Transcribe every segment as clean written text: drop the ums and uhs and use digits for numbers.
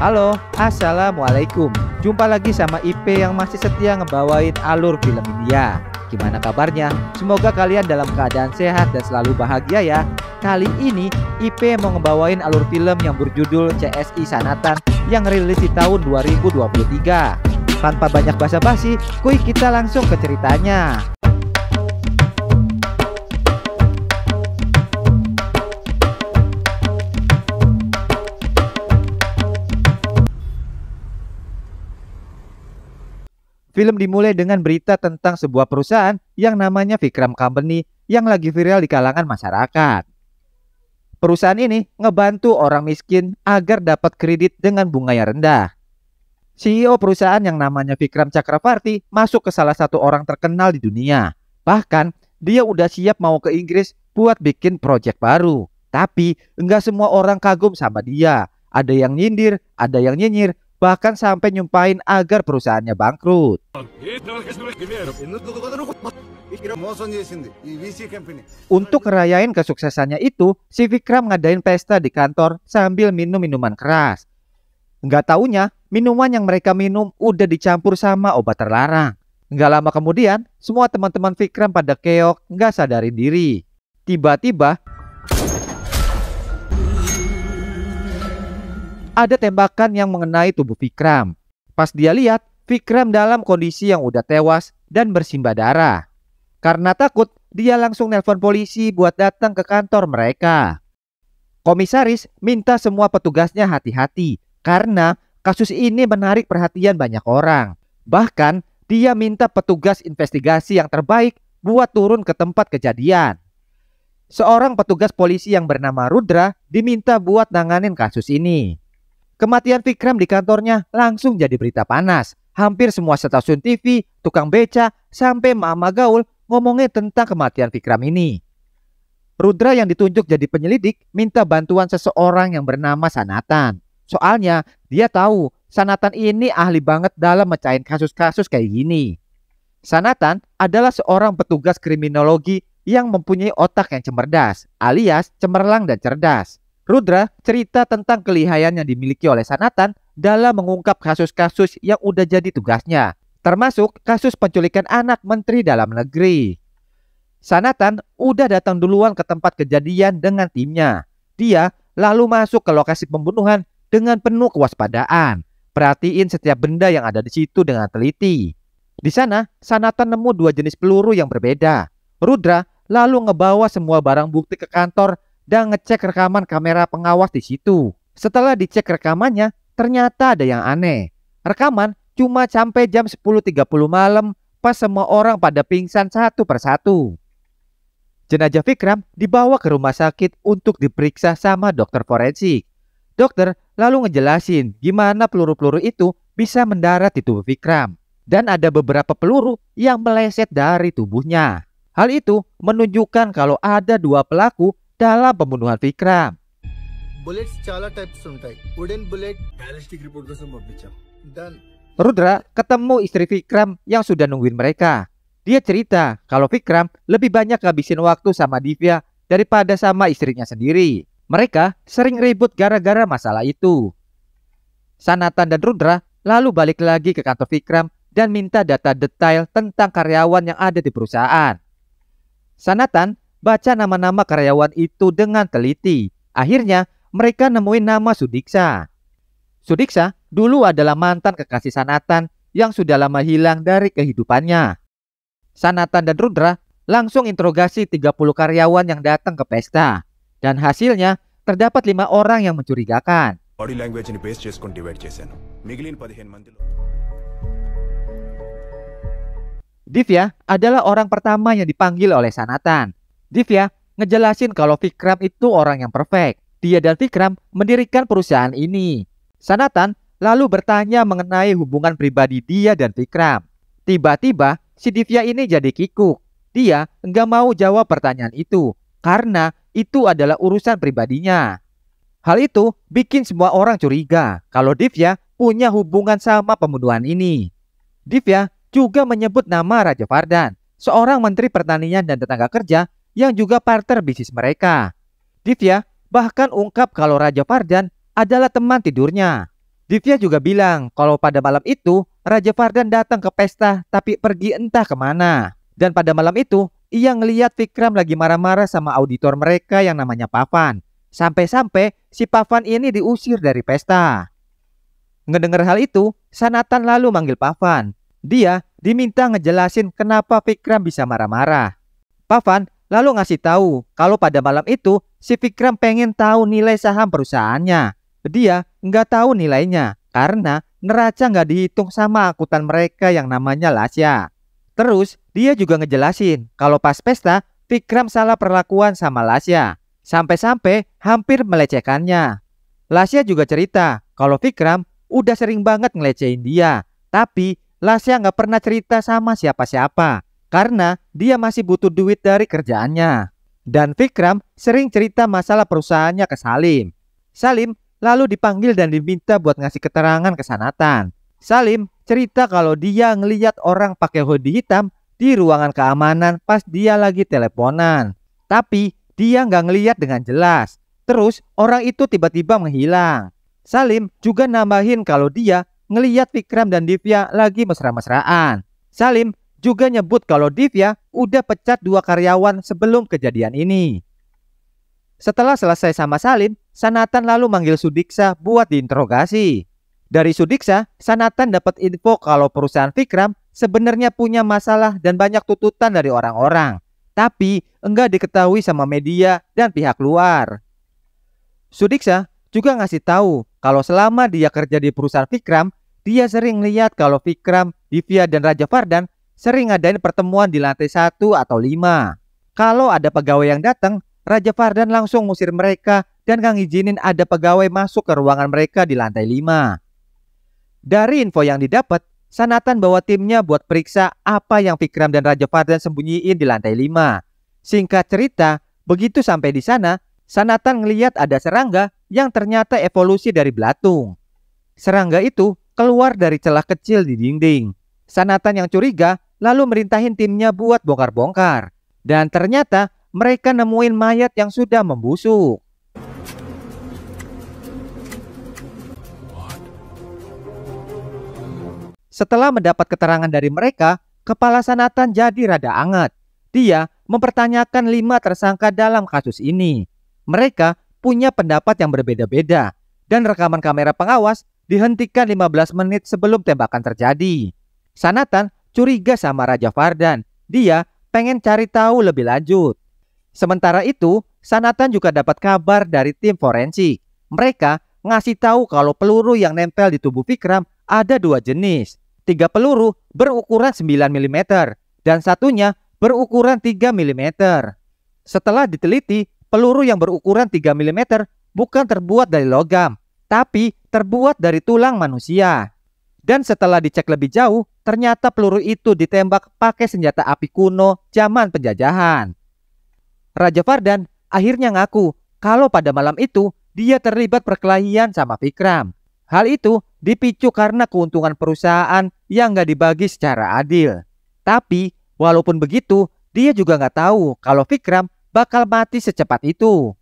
Halo, Assalamualaikum. Jumpa lagi sama IP yang masih setia ngebawain alur film India. Gimana kabarnya? Semoga kalian dalam keadaan sehat dan selalu bahagia ya. Kali ini IP mau ngebawain alur film yang berjudul CSI Sanatan yang rilis di tahun 2023. Tanpa banyak basa-basi, kuy kita langsung ke ceritanya. Film dimulai dengan berita tentang sebuah perusahaan yang namanya Vikram Company yang lagi viral di kalangan masyarakat. Perusahaan ini ngebantu orang miskin agar dapat kredit dengan bunga yang rendah. CEO perusahaan yang namanya Vikram Chakravarti masuk ke salah satu orang terkenal di dunia. Bahkan dia udah siap mau ke Inggris buat bikin proyek baru. Tapi enggak semua orang kagum sama dia. Ada yang nyindir, ada yang nyinyir, bahkan sampai nyumpahin agar perusahaannya bangkrut. Untuk ngerayain kesuksesannya itu, si Vikram ngadain pesta di kantor sambil minum minuman keras. Nggak taunya, minuman yang mereka minum udah dicampur sama obat terlarang. Nggak lama kemudian, semua teman-teman Vikram pada keok, nggak sadarin diri. Tiba-tiba ada tembakan yang mengenai tubuh Vikram. Pas dia lihat, Vikram dalam kondisi yang udah tewas dan bersimbah darah. Karena takut, dia langsung nelpon polisi buat datang ke kantor mereka. Komisaris minta semua petugasnya hati-hati karena kasus ini menarik perhatian banyak orang. Bahkan, dia minta petugas investigasi yang terbaik buat turun ke tempat kejadian. Seorang petugas polisi yang bernama Rudra diminta buat nanganin kasus ini. Kematian Vikram di kantornya langsung jadi berita panas. Hampir semua stasiun TV, tukang beca, sampai mama gaul ngomongin tentang kematian Vikram ini. Rudra yang ditunjuk jadi penyelidik minta bantuan seseorang yang bernama Sanatan. Soalnya dia tahu Sanatan ini ahli banget dalam mecahin kasus-kasus kayak gini. Sanatan adalah seorang petugas kriminologi yang mempunyai otak yang cerdas, alias cemerlang dan cerdas. Rudra cerita tentang kelihayan yang dimiliki oleh Sanatan dalam mengungkap kasus-kasus yang udah jadi tugasnya, termasuk kasus penculikan anak Menteri Dalam Negeri. Sanatan udah datang duluan ke tempat kejadian dengan timnya. Dia lalu masuk ke lokasi pembunuhan dengan penuh kewaspadaan, perhatiin setiap benda yang ada di situ dengan teliti. Di sana, Sanatan nemu dua jenis peluru yang berbeda. Rudra lalu ngebawa semua barang bukti ke kantor dan ngecek rekaman kamera pengawas di situ. Setelah dicek rekamannya, ternyata ada yang aneh. Rekaman cuma sampai jam 10.30 malam pas semua orang pada pingsan satu persatu. Jenazah Vikram dibawa ke rumah sakit untuk diperiksa sama dokter forensik. Dokter lalu ngejelasin gimana peluru-peluru itu bisa mendarat di tubuh Vikram. Dan ada beberapa peluru yang meleset dari tubuhnya. Hal itu menunjukkan kalau ada dua pelaku dalam pembunuhan Vikram. Rudra ketemu istri Vikram yang sudah nungguin mereka. Dia cerita kalau Vikram lebih banyak ngabisin waktu sama Divya daripada sama istrinya sendiri. Mereka sering ribut gara-gara masalah itu. Sanatan dan Rudra lalu balik lagi ke kantor Vikram dan minta data detail tentang karyawan yang ada di perusahaan. Sanatan baca nama-nama karyawan itu dengan teliti. Akhirnya mereka nemuin nama Sudiksa. Sudiksa dulu adalah mantan kekasih Sanatan yang sudah lama hilang dari kehidupannya. Sanatan dan Rudra langsung interogasi 30 karyawan yang datang ke pesta. Dan hasilnya terdapat 5 orang yang mencurigakan. Body language ni base చేసుకొని డివైడ్ చేశాను. మిగిలిన 15 మందిలో Divya adalah orang pertama yang dipanggil oleh Sanatan. Divya ngejelasin kalau Vikram itu orang yang perfect. Dia dan Vikram mendirikan perusahaan ini. Sanatan lalu bertanya mengenai hubungan pribadi dia dan Vikram. Tiba-tiba si Divya ini jadi kikuk. Dia nggak mau jawab pertanyaan itu karena itu adalah urusan pribadinya. Hal itu bikin semua orang curiga kalau Divya punya hubungan sama pembunuhan ini. Divya juga menyebut nama Raja Vardhan, seorang menteri pertanian dan tenaga kerja yang juga partner bisnis mereka. Divya bahkan ungkap kalau Raja Vardhan adalah teman tidurnya. Divya juga bilang kalau pada malam itu Raja Vardan datang ke pesta tapi pergi entah kemana. Dan pada malam itu ia ngeliat Vikram lagi marah-marah sama auditor mereka yang namanya Pavan. Sampai-sampai si Pavan ini diusir dari pesta. Ngedenger hal itu, Sanatan lalu manggil Pavan. Dia diminta ngejelasin kenapa Vikram bisa marah-marah. Pavan lalu ngasih tahu kalau pada malam itu si Vikram pengen tahu nilai saham perusahaannya. Dia nggak tahu nilainya karena neraca nggak dihitung sama akuntan mereka yang namanya Lasya. Terus dia juga ngejelasin kalau pas pesta Vikram salah perlakuan sama Lasya. Sampai-sampai hampir melecehkannya. Lasya juga cerita kalau Vikram udah sering banget ngelecehin dia. Tapi Lasya nggak pernah cerita sama siapa-siapa karena dia masih butuh duit dari kerjaannya. Dan Vikram sering cerita masalah perusahaannya ke Salim. Salim lalu dipanggil dan diminta buat ngasih keterangan ke Sanatan. Salim cerita kalau dia ngeliat orang pakai hoodie hitam di ruangan keamanan pas dia lagi teleponan. Tapi dia nggak ngeliat dengan jelas. Terus orang itu tiba-tiba menghilang. Salim juga nambahin kalau dia ngeliat Vikram dan Divya lagi mesra-mesraan. Salim juga nyebut kalau Divya udah pecat 2 karyawan sebelum kejadian ini. Setelah selesai sama Salim, Sanatan lalu manggil Sudiksa buat diinterogasi. Dari Sudiksa, Sanatan dapat info kalau perusahaan Vikram sebenarnya punya masalah dan banyak tuntutan dari orang-orang. Tapi enggak diketahui sama media dan pihak luar. Sudiksa juga ngasih tahu kalau selama dia kerja di perusahaan Vikram, dia sering lihat kalau Vikram, Divya, dan Raja Vardan sering ngadain pertemuan di lantai 1 atau 5. Kalau ada pegawai yang datang, Raja Vardan langsung ngusir mereka dan gak ngizinin ada pegawai masuk ke ruangan mereka di lantai 5. Dari info yang didapat, Sanatan bawa timnya buat periksa apa yang Vikram dan Raja Vardan sembunyiin di lantai 5. Singkat cerita, begitu sampai di sana, Sanatan ngeliat ada serangga yang ternyata evolusi dari belatung. Serangga itu keluar dari celah kecil di dinding. Sanatan yang curiga lalu merintahin timnya buat bongkar-bongkar. Dan ternyata mereka nemuin mayat yang sudah membusuk. Setelah mendapat keterangan dari mereka, kepala Sanatan jadi rada anget. Dia mempertanyakan 5 tersangka dalam kasus ini. Mereka punya pendapat yang berbeda-beda dan rekaman kamera pengawas dihentikan 15 menit sebelum tembakan terjadi. Sanatan curiga sama Raja Vardan. Dia pengen cari tahu lebih lanjut. Sementara itu, Sanatan juga dapat kabar dari tim forensik. Mereka ngasih tahu kalau peluru yang nempel di tubuh Vikram ada 2 jenis. 3 peluru berukuran 9 mm dan satunya berukuran 3 mm. Setelah diteliti, peluru yang berukuran 3 mm bukan terbuat dari logam, tapi terbuat dari tulang manusia. Dan setelah dicek lebih jauh, ternyata peluru itu ditembak pakai senjata api kuno zaman penjajahan. Raja Vardan akhirnya ngaku kalau pada malam itu dia terlibat perkelahian sama Vikram. Hal itu dipicu karena keuntungan perusahaan yang nggak dibagi secara adil. Tapi walaupun begitu, dia juga nggak tahu kalau Vikram bakal mati secepat itu.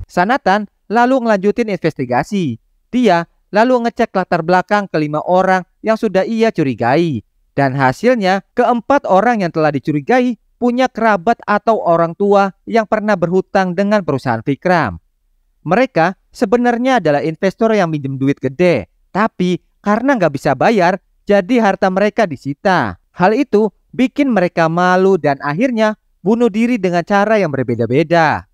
Sanatan lalu ngelanjutin investigasi. Dia lalu ngecek latar belakang ke-5 orang yang sudah ia curigai. Dan hasilnya, ke-4 orang yang telah dicurigai punya kerabat atau orang tua yang pernah berhutang dengan perusahaan Vikram. Mereka sebenarnya adalah investor yang minjem duit gede, tapi karena nggak bisa bayar, jadi harta mereka disita. Hal itu bikin mereka malu dan akhirnya bunuh diri dengan cara yang berbeda-beda.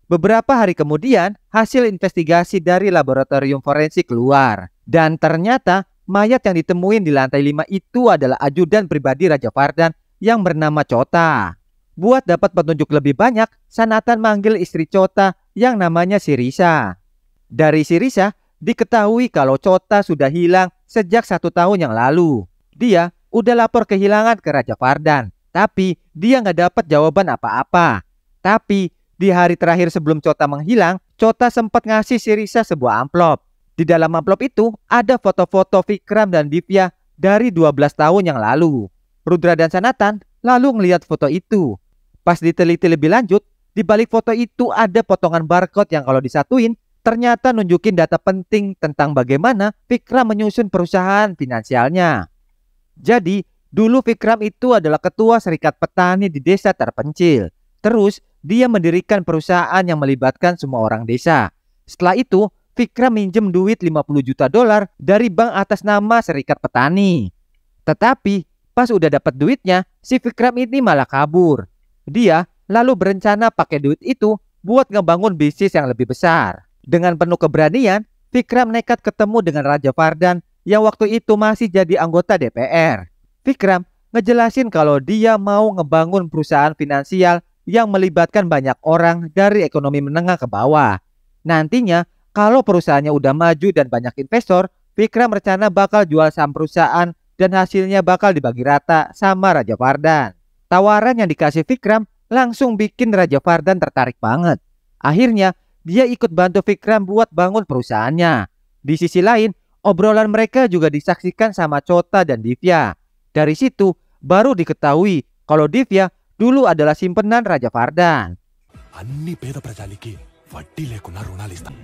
Beberapa hari kemudian, hasil investigasi dari laboratorium forensik keluar. Dan ternyata mayat yang ditemuin di lantai 5 itu adalah ajudan pribadi Raja Vardan yang bernama Chota. Buat dapat petunjuk lebih banyak, Sanatan manggil istri Chota yang namanya Sirisa. Dari Sirisa, diketahui kalau Chota sudah hilang sejak 1 tahun yang lalu. Dia udah lapor kehilangan ke Raja Vardan, tapi dia nggak dapat jawaban apa-apa. Tapi di hari terakhir sebelum Chota menghilang, Chota sempat ngasih Sirisa sebuah amplop. Di dalam amplop itu ada foto-foto Vikram dan Divya dari 12 tahun yang lalu. Rudra dan Sanatan lalu ngelihat foto itu. Pas diteliti lebih lanjut, di balik foto itu ada potongan barcode yang kalau disatuin ternyata nunjukin data penting tentang bagaimana Vikram menyusun perusahaan finansialnya. Jadi, dulu Vikram itu adalah ketua serikat petani di desa terpencil. Terus, dia mendirikan perusahaan yang melibatkan semua orang desa. Setelah itu, Vikram minjem duit 50 juta dolar dari bank atas nama serikat petani. Tetapi, pas udah dapat duitnya, si Vikram ini malah kabur. Dia lalu berencana pakai duit itu buat ngebangun bisnis yang lebih besar. Dengan penuh keberanian, Vikram nekat ketemu dengan Raja Vardhan yang waktu itu masih jadi anggota DPR. Vikram ngejelasin kalau dia mau ngebangun perusahaan finansial yang melibatkan banyak orang dari ekonomi menengah ke bawah. Nantinya, kalau perusahaannya udah maju dan banyak investor, Vikram rencana bakal jual saham perusahaan dan hasilnya bakal dibagi rata sama Raja Vardhan. Tawaran yang dikasih Vikram langsung bikin Raja Vardhan tertarik banget. Akhirnya, dia ikut bantu Vikram buat bangun perusahaannya. Di sisi lain, obrolan mereka juga disaksikan sama Chota dan Divya. Dari situ, baru diketahui kalau Divya dulu adalah simpenan Raja Vardhan. అన్ని పేద ప్రజలకి వడ్డీ లేకుండా రుణాలు ఇస్తాం.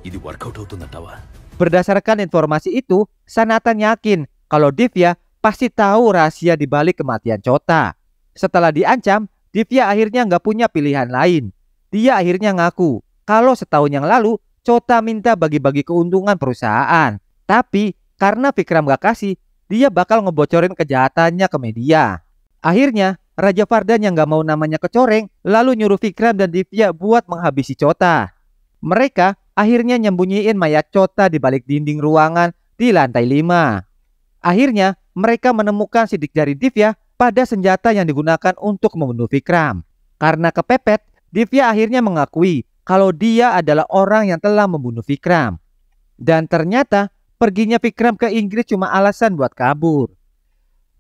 ఇది వర్కౌట్ అవుతుందంటావా? Berdasarkan informasi itu, Sanatan yakin kalau Divya pasti tahu rahasia di balik kematian Chota. Setelah diancam, Divya akhirnya nggak punya pilihan lain. Dia akhirnya ngaku kalau setahun yang lalu Chota minta bagi-bagi keuntungan perusahaan. Tapi karena Vikram gak kasih, dia bakal ngebocorin kejahatannya ke media. Akhirnya Raja Vardhan yang gak mau namanya kecoreng lalu nyuruh Vikram dan Divya buat menghabisi Chota. Mereka akhirnya nyembunyiin mayat Chota di balik dinding ruangan di lantai 5. Akhirnya mereka menemukan sidik jari Divya pada senjata yang digunakan untuk membunuh Vikram. Karena kepepet, Divya akhirnya mengakui kalau dia adalah orang yang telah membunuh Vikram. Dan ternyata perginya Vikram ke Inggris cuma alasan buat kabur.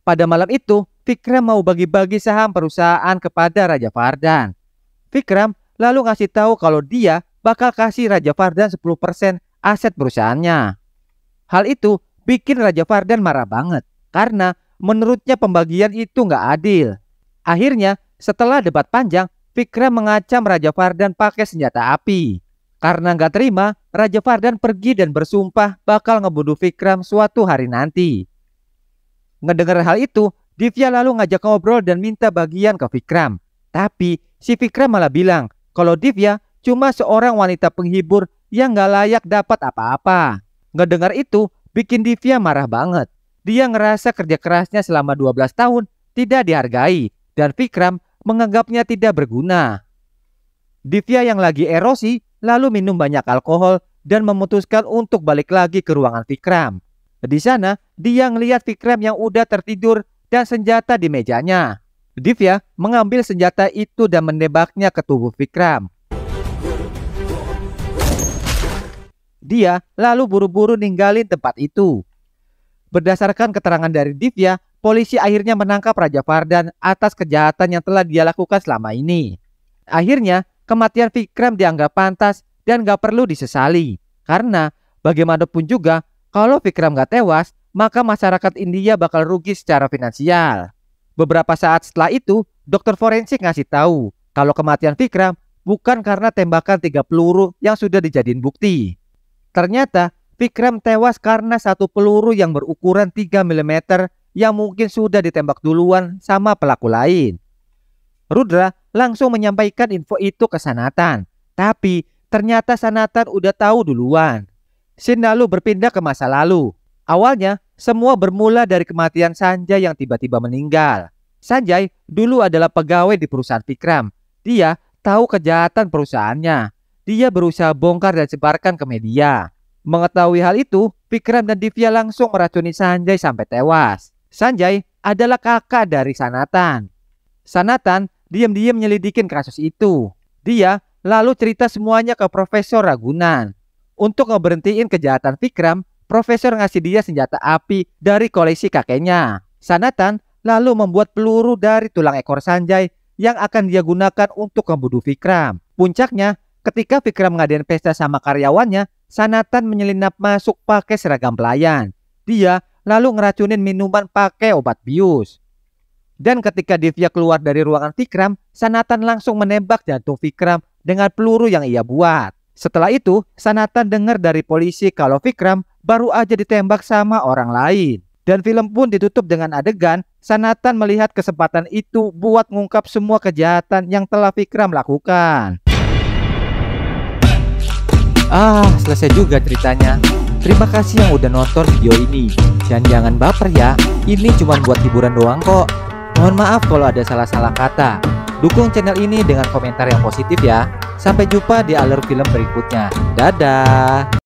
Pada malam itu, Vikram mau bagi-bagi saham perusahaan kepada Raja Vardhan. Vikram lalu ngasih tahu kalau dia bakal kasih Raja Vardhan 10% aset perusahaannya. Hal itu bikin Raja Vardhan marah banget karena menurutnya pembagian itu nggak adil. Akhirnya setelah debat panjang, Vikram mengacam Raja Vardhan pakai senjata api. Karena nggak terima, Raja Vardhan pergi dan bersumpah bakal ngebunuh Vikram suatu hari nanti. Ngedengar hal itu, Divya lalu ngajak ngobrol dan minta bagian ke Vikram. Tapi si Vikram malah bilang kalau Divya cuma seorang wanita penghibur yang nggak layak dapat apa-apa. Ngedengar itu bikin Divya marah banget. Dia ngerasa kerja kerasnya selama 12 tahun tidak dihargai dan Vikram menganggapnya tidak berguna. Divya yang lagi erosi lalu minum banyak alkohol dan memutuskan untuk balik lagi ke ruangan Vikram. Di sana dia ngelihat Vikram yang udah tertidur dan senjata di mejanya. Divya mengambil senjata itu dan menembaknya ke tubuh Vikram. Dia lalu buru-buru ninggalin tempat itu. Berdasarkan keterangan dari Divya, polisi akhirnya menangkap Raja Vardhan atas kejahatan yang telah dia lakukan selama ini. Akhirnya, kematian Vikram dianggap pantas dan gak perlu disesali. Karena bagaimanapun juga, kalau Vikram gak tewas, maka masyarakat India bakal rugi secara finansial. Beberapa saat setelah itu, dokter forensik ngasih tahu kalau kematian Vikram bukan karena tembakan 3 peluru yang sudah dijadiin bukti. Ternyata Vikram tewas karena satu peluru yang berukuran 3 mm yang mungkin sudah ditembak duluan sama pelaku lain. Rudra langsung menyampaikan info itu ke Sanatan. Tapi ternyata Sanatan udah tahu duluan. Scene lalu berpindah ke masa lalu. Awalnya semua bermula dari kematian Sanjay yang tiba-tiba meninggal. Sanjay dulu adalah pegawai di perusahaan Vikram. Dia tahu kejahatan perusahaannya. Dia berusaha bongkar dan sebarkan ke media. Mengetahui hal itu, Vikram dan Divya langsung meracuni Sanjay sampai tewas. Sanjay adalah kakak dari Sanatan. Sanatan diam-diam nyelidikin kasus itu. Dia lalu cerita semuanya ke Profesor Ragunan. Untuk ngeberhentiin kejahatan Vikram, Profesor ngasih dia senjata api dari koleksi kakeknya. Sanatan lalu membuat peluru dari tulang ekor Sanjay yang akan dia gunakan untuk membunuh Vikram. Puncaknya, ketika Vikram ngadain pesta sama karyawannya, Sanatan menyelinap masuk pakai seragam pelayan. Dia lalu ngeracunin minuman pakai obat bius. Dan ketika Divya keluar dari ruangan Vikram, Sanatan langsung menembak jantung Vikram dengan peluru yang ia buat. Setelah itu, Sanatan dengar dari polisi kalau Vikram baru aja ditembak sama orang lain. Dan film pun ditutup dengan adegan Sanatan melihat kesempatan itu buat ngungkap semua kejahatan yang telah Vikram lakukan. Selesai juga ceritanya. Terima kasih yang udah nonton video ini. Dan jangan baper ya, ini cuma buat hiburan doang kok. Mohon maaf kalau ada salah-salah kata. Dukung channel ini dengan komentar yang positif ya. Sampai jumpa di alur film berikutnya. Dadah.